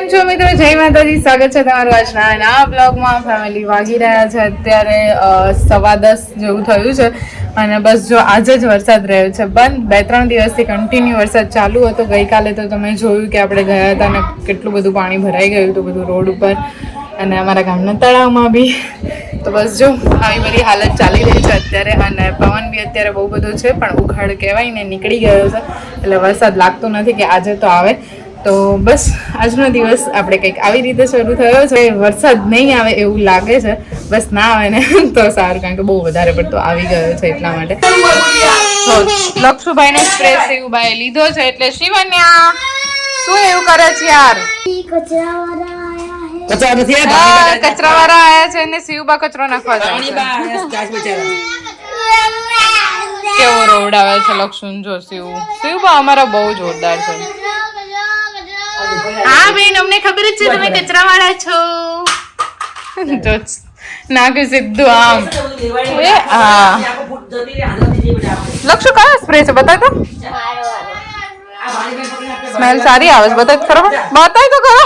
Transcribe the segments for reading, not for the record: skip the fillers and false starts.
કેમ છો મિત્રો? જય માતાજી. સ્વાગત છે તમારું આજના નવા બ્લોગમાં. ફેમિલી વાગી રહ્યા છે અત્યારે 10:15 જેવું થયું છે અને બસ જો આજે જ વરસાદ રહ્યો છે બંધ. 2-3 દિવસથી કન્ટિન્યુ વરસાદ ચાલુ હતો. ગઈકાલે તો તમે જોયું કે આપણે ગયા હતા અને કેટલું બધું પાણી ભરાઈ ગયું હતું બધું રોડ ઉપર અને અમારા ગામના તળાવમાં બી. તો બસ જો આવી બધી હાલત ચાલી રહી છે અત્યારે અને પવન બી અત્યારે બહુ બધો છે પણ ઉઘાડ કહેવાય ને નીકળી ગયો છે એટલે વરસાદ લાગતો નથી કે આજે તો આવે. તો બસ આજનો દિવસ આપણે કંઈક આવી રીતે શરૂ થયો છે. વરસાદ નહીં આવે એવું લાગે છે, બસ ના આવે ને તો સારું, કારણ કે બહુ વધારે પડતો આવી ગયો છે એટલા માટે. લક્ષુભાઈને સ્પ્રે શિવભાઈ લીધો છે એટલે શિવન્યા શું એવું કરે છે યાર? કચરા વાળા આયા છે ને શિવબા કચરો નાખવા જાય છે. કેવો રોવડાવે છે લક્ષુન જો શિવબા અમારા બહુ જોરદાર છે. હા બેન, અમને ખબર જ છે તમે કચરા વાળા છો. નાખે સીધું આમ. હા લક્ષુ કયો સ્પ્રે છે બતાય તો. સ્મેલ સારી આવે છે, બતાય ખરો, બતાય તો ખરો.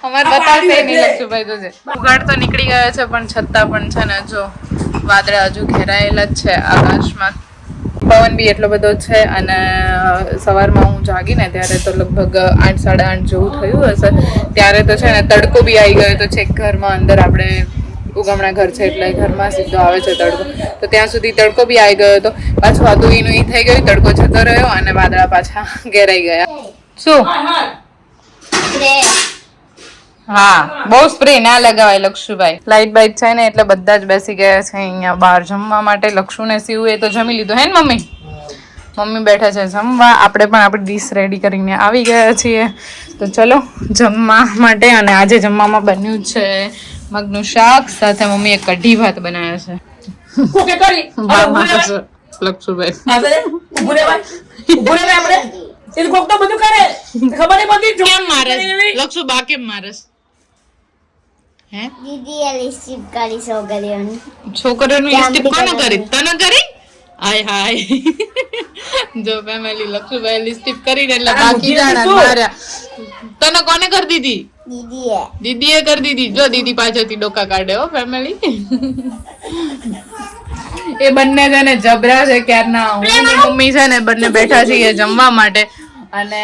અમારે બતાવશે નહીં લક્ષુભાઈ તો છે. ઉઘાડ તો નીકળી ગયો છે પણ છતાં પણ છે ને જો વાદળા હજુ ઘેરાયેલા જ છે આકાશમાં. પવન બી એટલો બધો છે અને સવારમાં હું જાગીને ત્યારે તો લગભગ 8-8:30 જેવું થયું હશે. ત્યારે તો છે ને તડકો બી આવી ગયો તો છેક ઘરમાં અંદર. આપણે ઉગમણા ઘર છે એટલે ઘરમાં સીધો આવે છે તડકો, તો ત્યાં સુધી તડકો બી આવી ગયો હતો. પાછું આધું ઈ થઈ ગયું, તડકો જતો રહ્યો અને વાદળા પાછા ઘેરાઈ ગયા. શું? હા, બહુ સ્પ્રે ના લગાવાય લક્ષુભાઈ. લાઈટ બાઈટ છે ને એટલે બધા જ બેસી ગયા છે અહીંયા બહાર જમવા માટે. લક્ષુ ને શિવ એ તો જમી લીધું હે ને મમ્મી? મમ્મી બેઠા છે જમવા. આપણે પણ આપણી ડીશ રેડી કરીને આવી ગયા છીએ. તો ચલો જમવા માટે. અને આજે જમવામાં બન્યું છે મગનું શાક સાથે મમ્મીએ કઢી ભાત બનાવ્યા છે. છોકરીઓની લિપસ્ટિક કોને કરી? તને કરી? હાય હાય. જો ફેમિલી લક્ષુભાઈ લિપસ્ટિક કરીને એટલે બાકી જાણા માર્યા. તને કોને કરી દીધી? દીદીએ કરી દીધી. જો દીદી પાછળથી ડોકા કાઢે હો ફેમિલી. એ બંને છે ને જબરા છે ક્યારના. હું ને મમ્મી છે ને બંને બેઠા છીએ જમવા માટે અને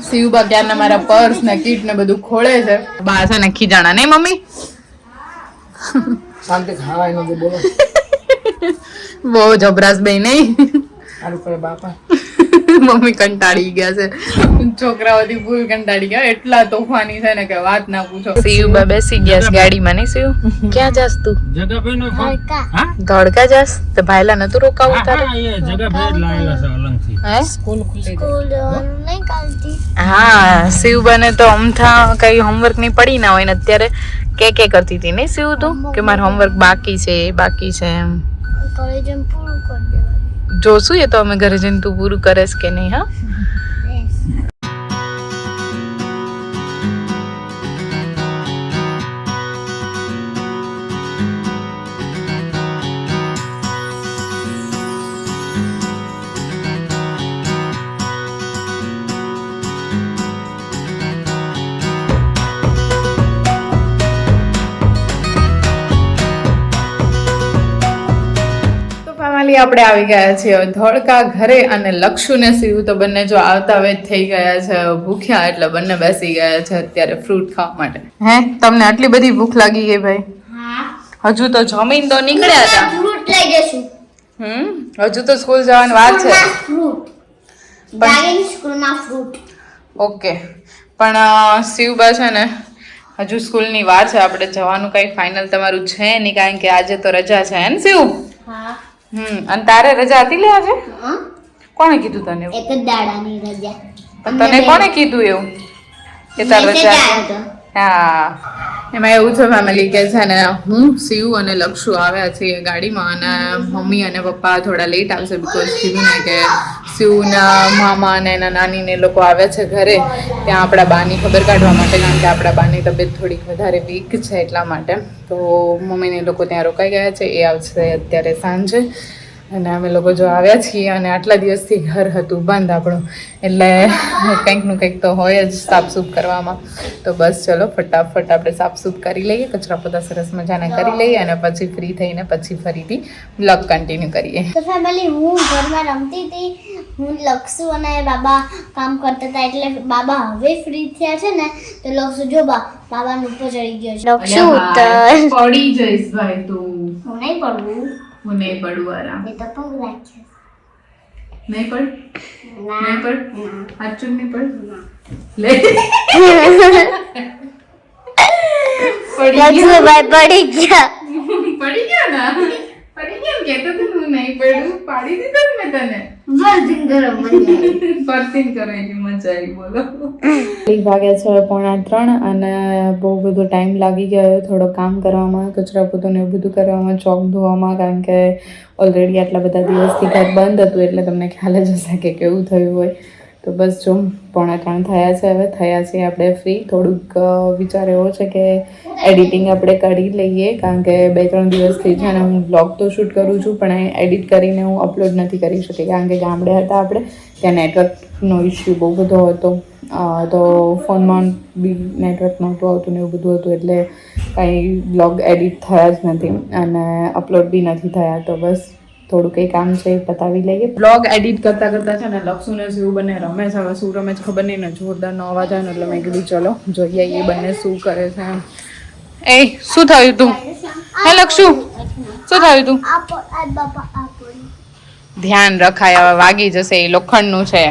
શિવબા ક્યારના મારા પર્સ ને કીટ ને બધું ખોળે છે. બા છે ને ખીજાણા નહીં મમ્મી? શાંતિ ખાવાય નથી બોલો. બહુ જબરાસ બે નહીં. મમ્મી કંટાળી ગયા છે. છોકરાઓથી ફૂલ કંટાળી ગયા. એટલા તોફાની છે ને કે વાત ના પૂછો. શિવબા બેસી ગયા છે ગાડીમાં. નહીં શિવ? ક્યાં જાસ તું? ધોળકા જાસ? તો ભાઈલા નતું રોકાવું તારે? હા, શિવબાને તો અમથા કઈ હોમવર્ક ની પડી ના હોય ને અત્યારે કે કરતી હતી નહીં શિવ તું કે મારું હોમવર્ક બાકી છે એમ. જોશું એ તો અમે ઘરે જઈને તું પૂરું કરેશ કે નહીં. હા, આપણે આવી ગયા છીએ ધોળકા ઘરે અને લક્ષુ ને શિવ તો બંને જો આવતા વેત થઈ ગયા છે ભૂખ્યા, એટલે બંને બેસી ગયા છે અત્યારે ફ્રૂટ ખાવા માટે. હે, તમને આટલી બધી ભૂખ લાગી ગઈ ભાઈ? હજુ તો જમીન તો નીકળ્યા હતા. ફ્રૂટ લઈ જશું. હજુ તો સ્કૂલ જવાની વાર છે. સ્કૂલમાં ફ્રૂટ. ઓકે, પણ શિવબા છે ને હજુ સ્કૂલની વાર છે. આપણે જવાનું કઈ ફાઇનલ તમારું છે નહીં, કારણ કે આજે તો રજા છે હે ને શિવ? હા. અને તારે રજા હતી લે આજે? કોણે કીધું તને? એક જ દાડાની રજા. પણ તને કોણે કીધું એવું કે તારે રજા? હા, એમાં એવું છે ફેમિલી કે છે ને હું શિવ અને લક્ષુ આવ્યા છીએ ગાડીમાં અને મમ્મી અને પપ્પા થોડા લેટ આવશે બીકોઝ કીધું ને કે શિવના મામા અને એના નાની ને લોકો આવે છે ઘરે ત્યાં આપણા બાની ખબર કાઢવા માટે, કારણ કે આપણા બાની તબિયત થોડીક વધારે વીક છે એટલા માટે. તો મમ્મીને લોકો ત્યાં રોકાઈ ગયા છે. એ આવશે અત્યારે સાંજે અને અમે લોકો જો આવ્યા છીએ અને આટલા દિવસથી ઘર હતું બંધ આપણું, એટલે કંઈકનું કંઈક તો હોય જ સાફસૂફ કરવામાં. તો બસ ચલો ફટાફટ આપણે સાફસૂફ કરી લઈએ, કચરા પોતા સરસ મજાના કરી લઈએ અને પછી ફ્રી થઈને પછી ફરીથી બ્લોગ કન્ટિન્યુ કરીએ. તો ફેમિલી હું ઘરમાં રમતી હતી, હું લક્ષુ અને બાબા કામ કરતા હતા, એટલે બાબા હવે ફ્રી થયા છે ને તો લક્ષુ જો બાબાનો ઉપર ચડી ગયો છે. લક્ષુ પડી જઈશ ભાઈ તું. હું નહીં પડવું, હું નહીં પડું આરામ. એ તો પગ રાખે નહીં પડ, ના નહીં પડ, હાચું નહીં પડ. લે લક્ષુ ભાઈ પડી ગયા. પડી ગયા ના, પડી ગયા કેતો તું હું નહીં પડું, પાડી દીધો ને મેં તને. વર્જિન કરો મને પરતીન કરો એની મજા આવી. બોલો વાગ્યા છે 2:45 અને બહુ બધો ટાઈમ લાગી ગયો થોડો કામ કરવામાં, કચરા પોતું ને એવું બધું કરવામાં, ચોક ધોવામાં, કારણ કે ઓલરેડી આટલા બધા દિવસથી ઘર બંધ હતું એટલે તમને ખ્યાલ જ હશે કે કેવું થયું હોય. તો બસ જો 2:45 થયા છે, હવે થયા છે આપણે ફ્રી. થોડુંક વિચાર એવો છે કે એડિટિંગ આપણે કરી લઈએ, કારણ કે 2-3 દિવસથી છે ને હું બ્લોગ તો શૂટ કરું છું પણ એડિટ કરીને હું અપલોડ નથી કરી શકી, કારણ કે ગામડે હતા આપણે, ત્યાં નેટવર્કનો ઇસ્યુ બહુ બધો હતો. તો ફોનમાં બી નેટવર્ક નહોતું આવતું ને એવું બધું હતું, એટલે કંઈ બ્લોગ એડિટ થયા જ નથી અને અપલોડ બી નથી થયા. તો બસ થોડું કંઈ કામ છે એ પતાવી લઈએ. બ્લોગ એડિટ કરતાં કરતાં છે ને લક્ષુને શું બંને રમે છે, હવે શું રમે છે ખબર નહીં ને, જોરદારનો અવાજ આવે ને એટલે મેં કીધું ચલો જોઈએ એ બંને શું કરે છે. એ શું થયું તું? હે લક્ષુ શું થયું તું? ધ્યાન રખાય, હવે વાગી જશે, એ લોખંડનું છે.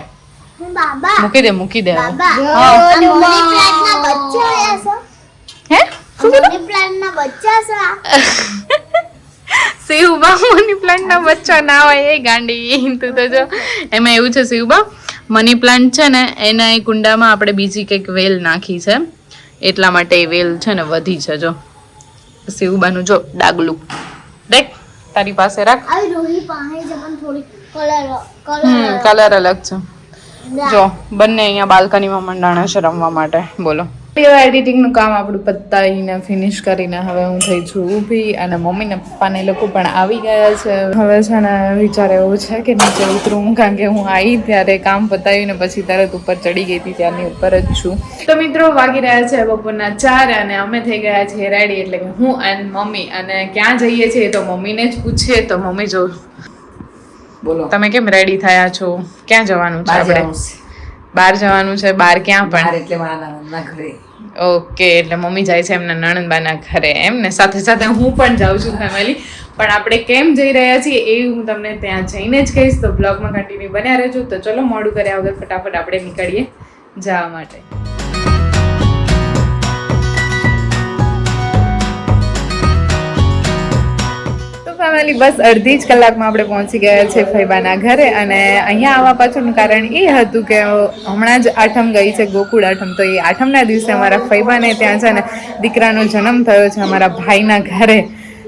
બાબા મૂકી દે મૂકી દે. બાબા હા મની પ્લાન્ટના બચ્ચા આયા છે. હે શું મની પ્લાન્ટના બચ્ચા છે. શિવબા મની પ્લાન્ટના બચ્ચા ના હોય એ ગાંડી. તું તો જો એમાં એવું છે શિવબા, મની પ્લાન્ટ છે ને એના એ કુંડામાં આપણે બીજી કંઈક વેલ નાખી છે, એટલા માટે એ વેલ છે ને વધી છે. જો શિવબાનું જો ડાગલું દેખ, તારી પાસે રાખ. આવી રોહી પાસે છે પણ થોડી કલર કલર અલગ છે. જો બંને અહીંયા બાલ્કનીમાં મંડાણા છે રમવા માટે. બોલો એડિટિંગનું કામ આપણું પતાવીને ફિનિશ કરીને હવે હું થઈ છું ઊભી અને મમ્મી ને પપ્પા ને લોકો પણ આવી ગયા છે. હવે છે ને વિચાર એવો છે કે નીચે ઉતરું, કારણ કે હું આવી ત્યારે કામ પતાવીને પછી તરત ઉપર ચડી ગઈ હતી, ત્યારની ઉપર જ છું. તો મિત્રો વાગી રહ્યા છે બપોરના 4 અને અમે થઈ ગયા છીએ રેડી, એટલે કે હું અને મમ્મી. અને ક્યાં જઈએ છીએ તો મમ્મીને જ પૂછીએ. તો મમ્મી જો બોલો તમે કેમ રેડી થયા છો? ક્યાં જવાનું છે આપણે? બહાર જવાનું છે. બહાર ક્યાં? પણ એટલે મારા નણંદના ઘરે. ઓકે, એટલે મમ્મી જાય છે એમના નણંદબાના ઘરે એમ ને, સાથે સાથે હું પણ જાઉં છું ફેમિલી. પણ આપણે કેમ જઈ રહ્યા છીએ એ હું તમને ત્યાં જઈને જ કહીશ, તો બ્લોગમાં કન્ટિન્યુ બન્યા રહેજો. તો ચલો મોડું કર્યા વગર ફટાફટ આપણે નીકળીએ જવા માટે. ફેમિલી બસ અડધી જ કલાકમાં આપણે પહોંચી ગયા છે ફૈબાના ઘરે. અને અહીંયા આવવા પાછળનું કારણ એ હતું કે હમણાં જ આઠમ ગઈ છે, ગોકુળ આઠમ. તો એ આઠમના દિવસે અમારા ફૈબાને ત્યાં છે ને દીકરાનો જન્મ થયો છે અમારા ભાઈના ઘરે.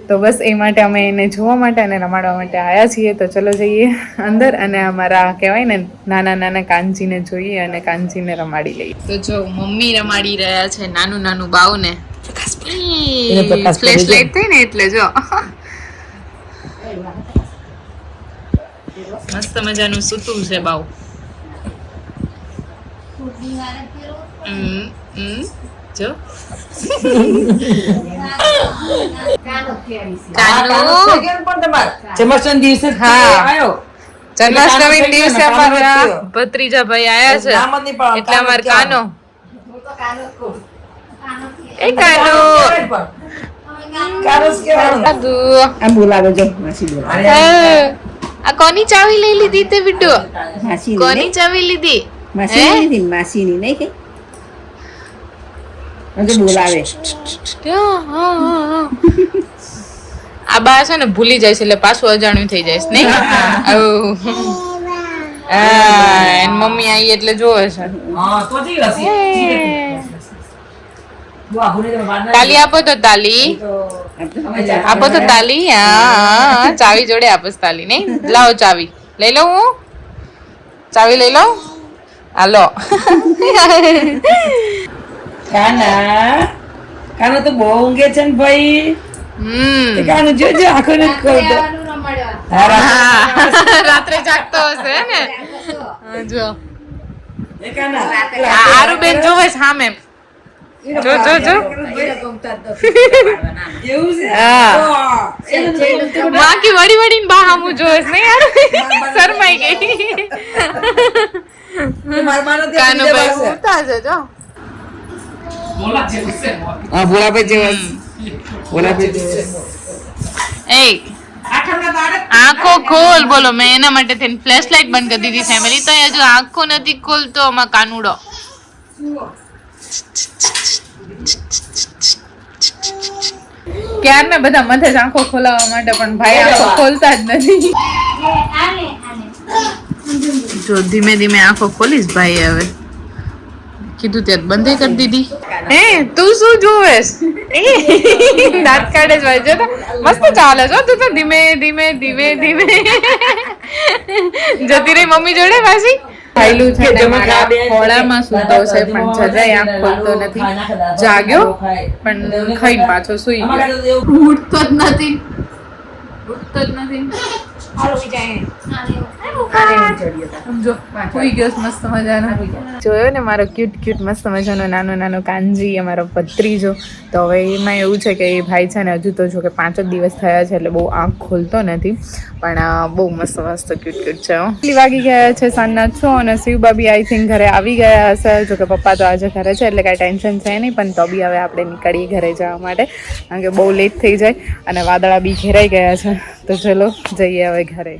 તો બસ એ માટે અમે એને જોવા માટે અને રમાડવા માટે આવ્યા છીએ. તો ચલો જઈએ અંદર અને અમારા કહેવાય ને નાના નાના કાનજીને જોઈએ અને કાનજીને રમાડી લઈએ. તો જો મમ્મી રમાડી રહ્યા છે નાનું નાનું બાવને. ફ્લેશ લાઈટ થઈ ને એટલે જો મસ્ત મજાનું સૂતું છે બાવ. જો જન્માષ્ટમી દિવસે આવ્યો, જન્માષ્ટમી દિવસે અમારા ભત્રીજા ભાઈ આયા છે એટલે અમાર કાનો એ કાનો આમ બોલાવે જો માસી બોલાવે. આ કોની ચાવી લઈ લીધી તે બિટ્ટુ? માસી કોની ચાવી લીધી? માસી લીધી, માસીની નહીં કે બોલાવે. આ બા છે ને ભૂલી જાય છે એટલે પાછું અજાણ્યું થઈ જાય છે નહીં? એન મમ્મી આવી એટલે જોવે છે. તાલી આપો તો તાલી આપો તો તાલી. હા ચાવી જોડે આપો તાલી નહીં? લાવો ચાવી લઈ લઉં, હું ચાવી લઈ લઉં. હાલો કાના કાના તો બહુ ઊંઘે છે ને ભાઈ. કાનું જોજો આખો નથી ખોલતો. હા, રાત્રે જાગતો હશે ને જો એ કાના. આરુ બેન જોવે સામે જો એવું છે? હા. એનું માકી વડી વડીને બા હામું જોવેસ નહીં યાર શરમાઈ ગઈ મારા માનો તે કાનુભાઈ બીજા પાસે. ઉતા છે જો હા, ભોળાભાઈ જેવા છે. ભોળાભાઈ જેવા છે. એ આંખો ખોલ બોલો મેં એના માટે થઈને ફ્લેશ લાઇટ બંધ કરી દીધી ફેમિલી તો હજુ આંખો નથી ખોલતો આમાં કાનુડો ક્યારના બધા મથે જ આંખો ખોલાવવા માટે પણ ભાઈ આંખો ખોલતા જ નથી જો ધીમે ધીમે આંખો ખોલીશ ભાઈ હવે કીધું ત્યાં બંધ કરી દીધી હે તું શું જોવેસ દાંત કાઢે જ ભાઈ જો તો મસ્ત ચાલે છો તું તો ધીમે ધીમે ધીમે ધીમે જતી રહી મમ્મી જોડે પાછી ખાઈલું છે ને મારા ખોળામાં સૂતો છે પણ જરાય આંખ ખોલતો નથી જાગ્યો પણ ખાઈને પાછો સૂઈ ગયો ઉઠતો જ નથી સમજો હોઈ ગયો મસ્ત મજાનો જોયો ને મારો ક્યુટ મસ્ત મજાનો નાનો કાનજી અમારો ભત્રીજો તો હવે એમાં એવું છે કે એ ભાઈ છે ને હજુ તો જો કે 5 જ દિવસ થયા છે એટલે બહુ આંખ ખોલતો નથી પણ બહુ મસ્ત ક્યુટ છે કેટલી વાગી ગયા છે સાંજના 6 અને શિવબાબી આઈ થિંક ઘરે આવી ગયા હશે જો કે પપ્પા તો આજે ઘરે છે એટલે કાંઈ ટેન્શન છે નહીં પણ તો બી હવે આપણે નીકળીએ ઘરે જવા માટે કારણ કે બહુ લેટ થઈ જાય અને વાદળા બી ઘેરાઈ ગયા છે તો ચલો જઈએ હવે ઘરે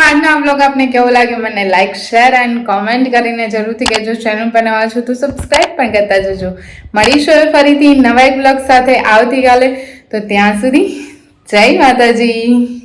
આજનો બ્લોગ આપને કેવો લાગ્યો મને લાઈક શેર એન્ડ કોમેન્ટ કરીને જરૂરથી કહેજો ચેનલ પર નવા છો તો સબસ્ક્રાઇબ પણ કરતા જજો મળીશું ફરીથી નવા એક બ્લોગ સાથે આવતીકાલે તો ત્યાં સુધી જય માતાજી